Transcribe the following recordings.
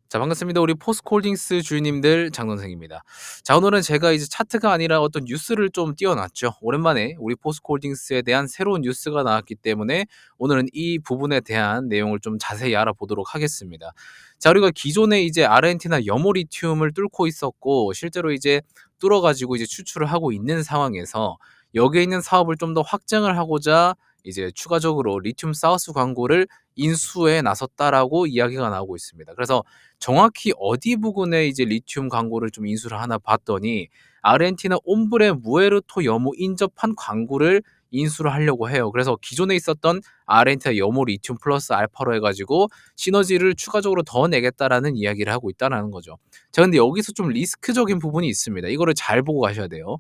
자, 반갑습니다. 우리 포스코홀딩스 주주님들 장선생입니다. 자, 오늘은 제가 이제 차트가 아니라 어떤 뉴스를 좀 띄워놨죠. 오랜만에 우리 포스코홀딩스에 대한 새로운 뉴스가 나왔기 때문에 오늘은 이 부분에 대한 내용을 좀 자세히 알아보도록 하겠습니다. 자, 우리가 기존에 이제 아르헨티나 염호 리튬을 뚫고 있었고 실제로 이제 뚫어가지고 이제 추출을 하고 있는 상황에서 여기에 있는 사업을 좀 더 확장을 하고자 이제 추가적으로 리튬 사우스 광고를 인수에 나섰다라고 이야기가 나오고 있습니다. 그래서 정확히 어디 부근에 이제 리튬 광고를 좀 인수를 하나 봤더니 아르헨티나 옴브레 무에르토 염호 인접한 광고를 인수를 하려고 해요. 그래서 기존에 있었던 아르헨티나 염호 리튬 플러스 알파로 해가지고 시너지를 추가적으로 더 내겠다라는 이야기를 하고 있다라는 거죠. 자, 근데 여기서 좀 리스크적인 부분이 있습니다. 이거를 잘 보고 가셔야 돼요.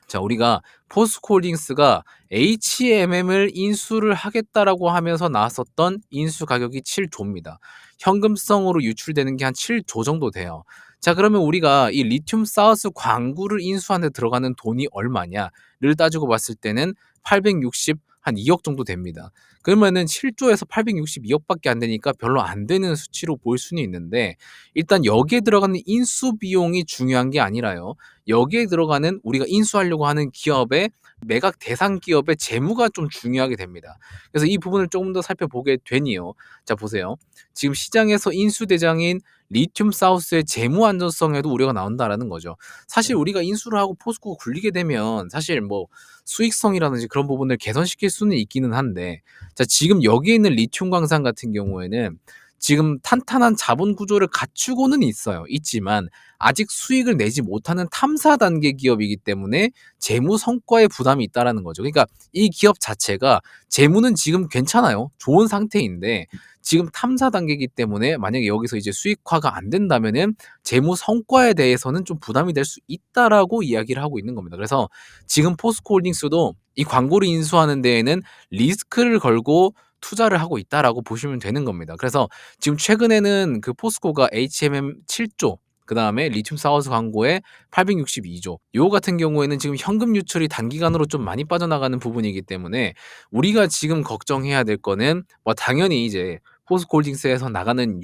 자, 우리가 포스코홀딩스가 HMM을 인수를 하겠다라고 하면서 나왔었던 인수 가격이 7조입니다. 현금성으로 유출되는 게 한 7조 정도 돼요. 자, 그러면 우리가 이 리튬 사우스 광구를 인수하는 데 들어가는 돈이 얼마냐를 따지고 봤을 때는 860 한 2억 정도 됩니다. 그러면은 7조에서 862억밖에 안 되니까 별로 안 되는 수치로 보일 수는 있는데 일단 여기에 들어가는 인수 비용이 중요한 게 아니라요. 여기에 들어가는 우리가 인수하려고 하는 기업의 매각 대상 기업의 재무가 좀 중요하게 됩니다. 그래서 이 부분을 조금 더 살펴보게 되니요. 자, 보세요. 지금 시장에서 인수 대장인 리튬 사우스의 재무 안전성에도 우려가 나온다라는 거죠. 사실 우리가 인수를 하고 포스코가 굴리게 되면 사실 뭐 수익성이라든지 그런 부분을 개선시킬 수는 있기는 한데 자, 지금 여기에 있는 리튬 광산 같은 경우에는 지금 탄탄한 자본 구조를 갖추고는 있지만 아직 수익을 내지 못하는 탐사 단계 기업이기 때문에 재무 성과에 부담이 있다라는 거죠. 그러니까 이 기업 자체가 재무는 지금 괜찮아요. 좋은 상태인데 지금 탐사 단계이기 때문에 만약에 여기서 이제 수익화가 안 된다면은 재무 성과에 대해서는 좀 부담이 될 수 있다라고 이야기를 하고 있는 겁니다. 그래서 지금 포스코홀딩스도 이 광고를 인수하는 데에는 리스크를 걸고 투자를 하고 있다라고 보시면 되는 겁니다. 그래서 지금 최근에는 그 포스코가 HMM 7조 그다음에 리튬 사우스 광고에 862조. 요 같은 경우에는 지금 현금 유출이 단기간으로 좀 많이 빠져나가는 부분이기 때문에 우리가 지금 걱정해야 될 거는 뭐 당연히 이제 포스코홀딩스에서 나가는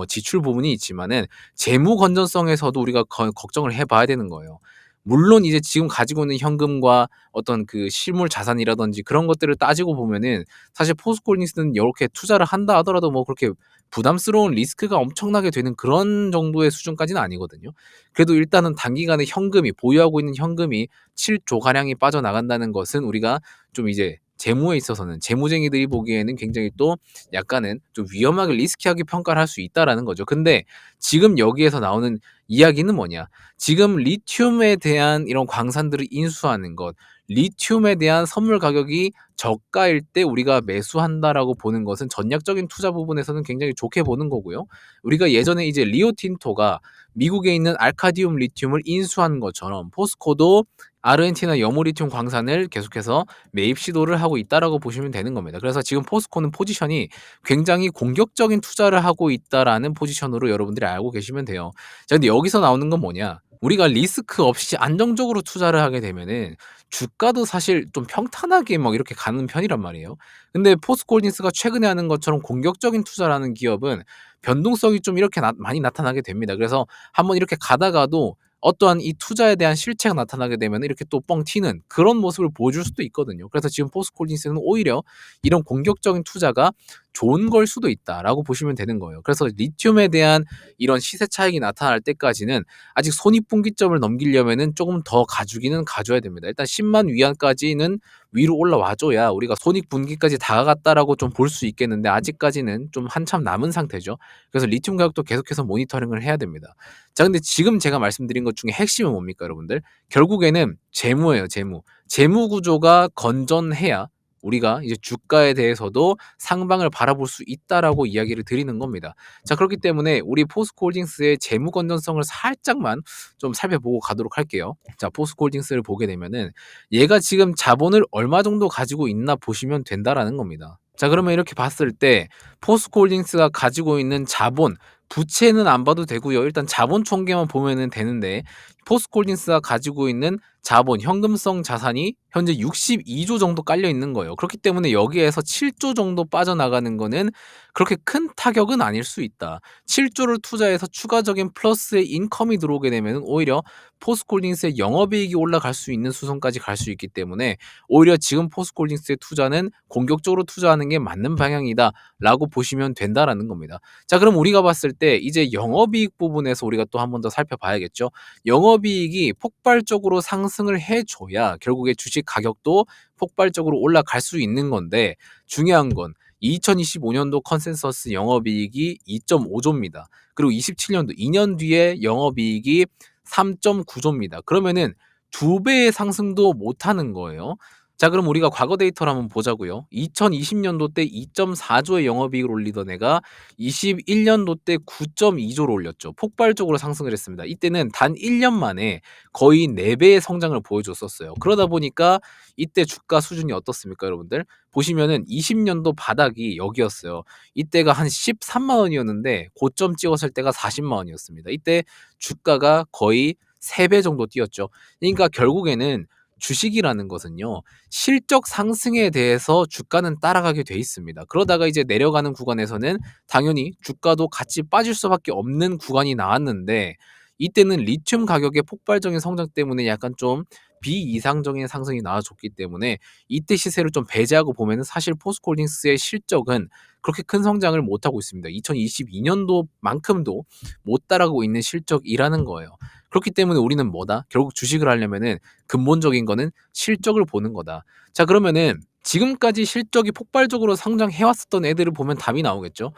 지출 부분이 있지만은 재무 건전성에서도 우리가 걱정을 해봐야 되는 거예요. 물론 이제 지금 가지고 있는 현금과 어떤 그 실물 자산이라든지 그런 것들을 따지고 보면은 사실 포스코홀딩스는 이렇게 투자를 한다 하더라도 뭐 그렇게 부담스러운 리스크가 엄청나게 되는 그런 정도의 수준까지는 아니거든요. 그래도 일단은 단기간에 현금이 보유하고 있는 현금이 7조 가량이 빠져나간다는 것은 우리가 좀 이제 재무에 있어서는 재무쟁이들이 보기에는 굉장히 또 약간은 좀 위험하게 리스키하게 평가를 할 수 있다라는 거죠. 근데 지금 여기에서 나오는 이야기는 뭐냐? 지금 리튬에 대한 이런 광산들을 인수하는 것, 리튬에 대한 선물 가격이 저가일 때 우리가 매수한다라고 보는 것은 전략적인 투자 부분에서는 굉장히 좋게 보는 거고요. 우리가 예전에 이제 리오틴토가 미국에 있는 알카디움 리튬을 인수한 것처럼 포스코도 아르헨티나 염호 리튬 광산을 계속해서 매입 시도를 하고 있다라고 보시면 되는 겁니다. 그래서 지금 포스코는 포지션이 굉장히 공격적인 투자를 하고 있다라는 포지션으로 여러분들이 알고 계시면 돼요. 자, 근데 여기서 나오는 건 뭐냐? 우리가 리스크 없이 안정적으로 투자를 하게 되면은 주가도 사실 좀 평탄하게 막 이렇게 가는 편이란 말이에요. 근데 포스코홀딩스가 최근에 하는 것처럼 공격적인 투자라는 기업은 변동성이 좀 이렇게 많이 나타나게 됩니다. 그래서 한번 이렇게 가다가도 어떠한 이 투자에 대한 실체가 나타나게 되면 이렇게 또 뻥 튀는 그런 모습을 보여줄 수도 있거든요. 그래서 지금 포스코홀딩스는 오히려 이런 공격적인 투자가 좋은 걸 수도 있다라고 보시면 되는 거예요. 그래서 리튬에 대한 이런 시세 차익이 나타날 때까지는 아직 손익분기점을 넘기려면은 조금 더 가주기는 가져야 됩니다. 일단 10만 위안까지는 위로 올라와 줘야 우리가 손익분기까지 다가갔다라고 좀 볼 수 있겠는데 아직까지는 좀 한참 남은 상태죠. 그래서 리튬 가격도 계속해서 모니터링을 해야 됩니다. 자, 근데 지금 제가 말씀드린 것 중에 핵심은 뭡니까, 여러분들? 결국에는 재무예요, 재무. 재무 구조가 건전해야 우리가 이제 주가에 대해서도 상방을 바라볼 수 있다라고 이야기를 드리는 겁니다. 자, 그렇기 때문에 우리 포스코홀딩스의 재무 건전성을 살짝만 좀 살펴보고 가도록 할게요. 자, 포스코홀딩스를 보게 되면은 얘가 지금 자본을 얼마 정도 가지고 있나 보시면 된다라는 겁니다. 자, 그러면 이렇게 봤을 때 포스코홀딩스가 가지고 있는 자본, 부채는 안 봐도 되고요. 일단 자본 총계만 보면은 되는데 포스코홀딩스가 가지고 있는 자본, 현금성 자산이 현재 62조 정도 깔려 있는 거예요. 그렇기 때문에 여기에서 7조 정도 빠져나가는 거는 그렇게 큰 타격은 아닐 수 있다. 7조를 투자해서 추가적인 플러스의 인컴이 들어오게 되면 오히려 포스코홀딩스의 영업이익이 올라갈 수 있는 수준까지 갈 수 있기 때문에 오히려 지금 포스코홀딩스의 투자는 공격적으로 투자하는 게 맞는 방향이다라고 보시면 된다라는 겁니다. 자, 그럼 우리가 봤을 때 이제 영업이익 부분에서 우리가 또 한 번 더 살펴봐야겠죠. 영업이익이 폭발적으로 상승을 해줘야 결국에 주식 가격도 폭발적으로 올라갈 수 있는 건데, 중요한 건 2025년도 컨센서스 영업이익이 2.5조입니다. 그리고 27년도 2년 뒤에 영업이익이 3.9조입니다. 그러면은 2배의 상승도 못하는 거예요. 자, 그럼 우리가 과거 데이터를 한번 보자고요. 2020년도 때 2.4조의 영업이익을 올리던 애가 21년도 때 9.2조로 올렸죠. 폭발적으로 상승을 했습니다. 이때는 단 1년 만에 거의 4배의 성장을 보여줬었어요. 그러다 보니까 이때 주가 수준이 어떻습니까, 여러분들? 보시면은 20년도 바닥이 여기였어요. 이때가 한 13만 원이었는데 고점 찍었을 때가 40만 원이었습니다. 이때 주가가 거의 3배 정도 뛰었죠. 그러니까 결국에는 주식이라는 것은요, 실적 상승에 대해서 주가는 따라가게 돼 있습니다. 그러다가 이제 내려가는 구간에서는 당연히 주가도 같이 빠질 수밖에 없는 구간이 나왔는데, 이때는 리튬 가격의 폭발적인 성장 때문에 약간 좀 비이상적인 상승이 나와줬기 때문에 이때 시세를 좀 배제하고 보면은 사실 포스코홀딩스의 실적은 그렇게 큰 성장을 못하고 있습니다. 2022년도만큼도 못 따라가고 있는 실적이라는 거예요. 그렇기 때문에 우리는 뭐다? 결국 주식을 하려면은 근본적인 거는 실적을 보는 거다. 자, 그러면은 지금까지 실적이 폭발적으로 성장해 왔었던 애들을 보면 답이 나오겠죠?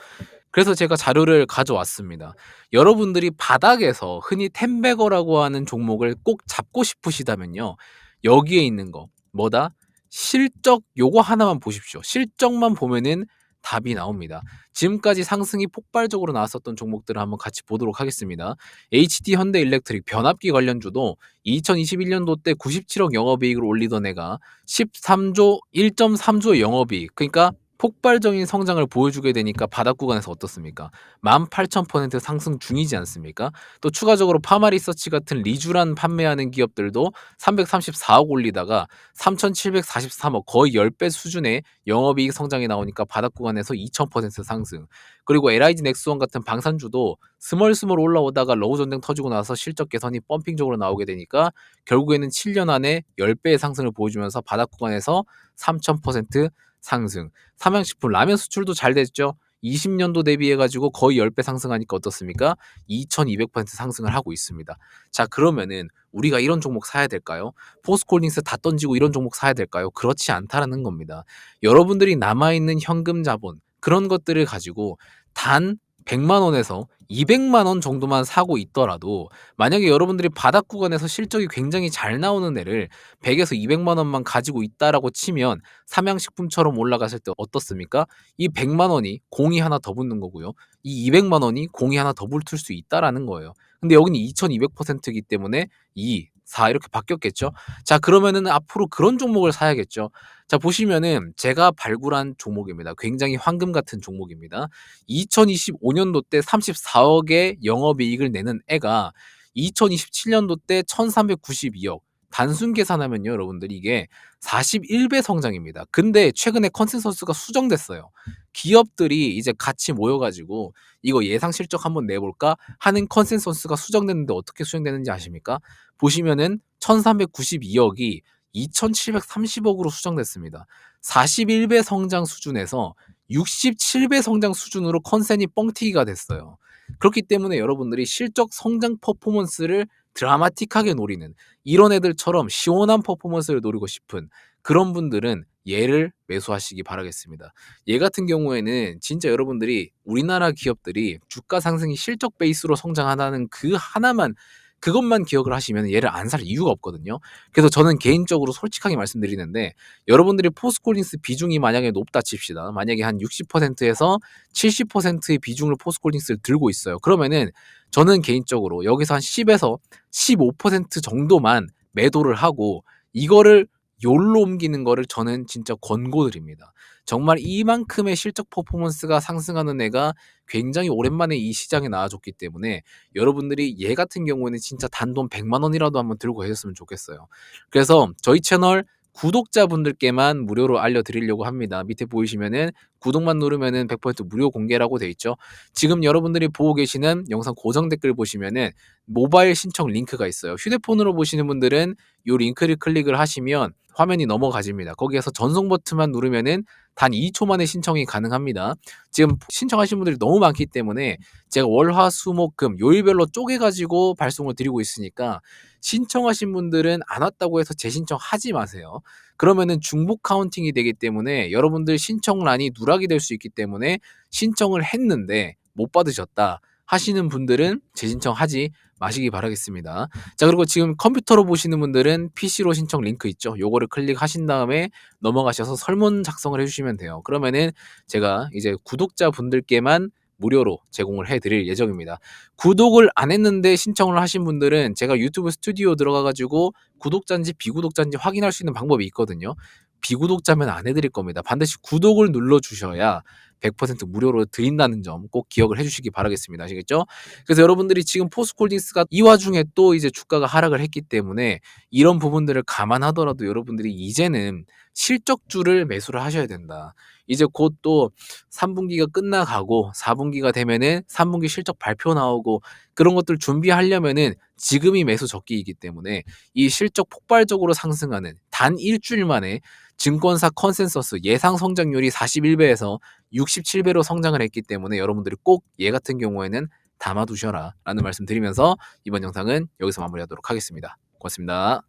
그래서 제가 자료를 가져왔습니다. 여러분들이 바닥에서 흔히 템베거라고 하는 종목을 꼭 잡고 싶으시다면요, 여기에 있는 거 뭐다? 실적 요거 하나만 보십시오. 실적만 보면은 답이 나옵니다. 지금까지 상승이 폭발적으로 나왔었던 종목들을 한번 같이 보도록 하겠습니다. HD 현대일렉트릭 변압기 관련주도 2021년도 때 97억 영업이익을 올리던 애가 13조 1.3조의 영업이익, 그러니까 폭발적인 성장을 보여주게 되니까 바닥 구간에서 어떻습니까? 18,000% 상승 중이지 않습니까? 또 추가적으로 파마리서치 같은 리쥬란 판매하는 기업들도 334억 올리다가 3,743억, 거의 10배 수준의 영업이익 성장이 나오니까 바닥 구간에서 2,000% 상승. 그리고 LIG 넥스원 같은 방산주도 스멀스멀 올라오다가 러우 전쟁 터지고 나서 실적 개선이 펌핑적으로 나오게 되니까 결국에는 7년 안에 10배의 상승을 보여주면서 바닥 구간에서 3,000% 상승. 삼양식품 라면 수출도 잘 됐죠. 20년도 대비해 가지고 거의 10배 상승하니까 어떻습니까? 2200% 상승을 하고 있습니다. 자, 그러면은 우리가 이런 종목 사야 될까요? 포스코홀딩스 다 던지고 이런 종목 사야 될까요? 그렇지 않다라는 겁니다. 여러분들이 남아 있는 현금 자본, 그런 것들을 가지고 단 100만 원에서 200만 원 정도만 사고 있더라도, 만약에 여러분들이 바닥 구간에서 실적이 굉장히 잘 나오는 애를 100에서 200만 원만 가지고 있다라고 치면 삼양식품처럼 올라갔을 때 어떻습니까? 이 100만 원이 공이 하나 더 붙는 거고요. 이 200만 원이 공이 하나 더 붙을 수 있다라는 거예요. 근데 여기는 2200%이기 때문에 2, 4 이렇게 바뀌었겠죠. 자, 그러면은 앞으로 그런 종목을 사야겠죠. 자, 보시면은 제가 발굴한 종목입니다. 굉장히 황금 같은 종목입니다. 2025년도 때 34억의 영업이익을 내는 애가 2027년도 때 1392억. 단순 계산하면요, 여러분들 이게 41배 성장입니다. 근데 최근에 컨센서스가 수정됐어요. 기업들이 이제 같이 모여가지고 이거 예상 실적 한번 내볼까 하는 컨센서스가 수정됐는데 어떻게 수정되는지 아십니까? 보시면은 1392억이 2730억으로 수정됐습니다. 41배 성장 수준에서 67배 성장 수준으로 컨센이 뻥튀기가 됐어요. 그렇기 때문에 여러분들이 실적 성장 퍼포먼스를 드라마틱하게 노리는 이런 애들처럼 시원한 퍼포먼스를 노리고 싶은 그런 분들은 얘를 매수하시기 바라겠습니다. 얘 같은 경우에는 진짜 여러분들이 우리나라 기업들이 주가 상승이 실적 베이스로 성장한다는 그 하나만, 그것만 기억을 하시면 얘를 안 살 이유가 없거든요. 그래서 저는 개인적으로 솔직하게 말씀드리는데, 여러분들이 포스코홀딩스 비중이 만약에 높다 칩시다. 만약에 한 60%에서 70%의 비중을 포스코홀딩스를 들고 있어요. 그러면은 저는 개인적으로 여기서 한 10에서 15% 정도만 매도를 하고 이거를 요로 옮기는 거를 저는 진짜 권고드립니다. 정말 이만큼의 실적 퍼포먼스가 상승하는 애가 굉장히 오랜만에 이 시장에 나와줬기 때문에 여러분들이 얘 같은 경우에는 진짜 단돈 100만 원이라도 한번 들고 계셨으면 좋겠어요. 그래서 저희 채널 구독자분들께만 무료로 알려드리려고 합니다. 밑에 보이시면은 구독만 누르면은 100% 무료 공개라고 돼 있죠. 지금 여러분들이 보고 계시는 영상 고정 댓글 보시면은 모바일 신청 링크가 있어요. 휴대폰으로 보시는 분들은 요 링크를 클릭을 하시면 화면이 넘어가집니다. 거기에서 전송 버튼만 누르면은 단 2초 만에 신청이 가능합니다. 지금 신청하신 분들이 너무 많기 때문에 제가 월, 화, 수, 목, 금 요일별로 쪼개가지고 발송을 드리고 있으니까 신청하신 분들은 안 왔다고 해서 재신청하지 마세요. 그러면은 중복 카운팅이 되기 때문에 여러분들 신청란이 누락이 될 수 있기 때문에 신청을 했는데 못 받으셨다 하시는 분들은 재신청하지 마시기 바라겠습니다. 자, 그리고 지금 컴퓨터로 보시는 분들은 PC로 신청 링크 있죠. 요거를 클릭하신 다음에 넘어가셔서 설문 작성을 해주시면 돼요. 그러면은 제가 이제 구독자분들께만 무료로 제공을 해드릴 예정입니다. 구독을 안 했는데 신청을 하신 분들은 제가 유튜브 스튜디오 들어가가지고 구독자인지 비구독자인지 확인할 수 있는 방법이 있거든요. 비구독자면 안 해드릴 겁니다. 반드시 구독을 눌러주셔야 100% 무료로 드린다는 점 꼭 기억을 해주시기 바라겠습니다. 아시겠죠? 그래서 여러분들이 지금 포스코홀딩스가 이 와중에 또 이제 주가가 하락을 했기 때문에 이런 부분들을 감안하더라도 여러분들이 이제는 실적주를 매수를 하셔야 된다. 이제 곧 또 3분기가 끝나가고 4분기가 되면은 3분기 실적 발표 나오고 그런 것들 준비하려면은 지금이 매수 적기이기 때문에 이 실적 폭발적으로 상승하는 단 일주일 만에 증권사 컨센서스 예상 성장률이 41배에서 67배로 성장을 했기 때문에 여러분들이 꼭 얘 같은 경우에는 담아두셔라 라는 말씀 드리면서 이번 영상은 여기서 마무리하도록 하겠습니다. 고맙습니다.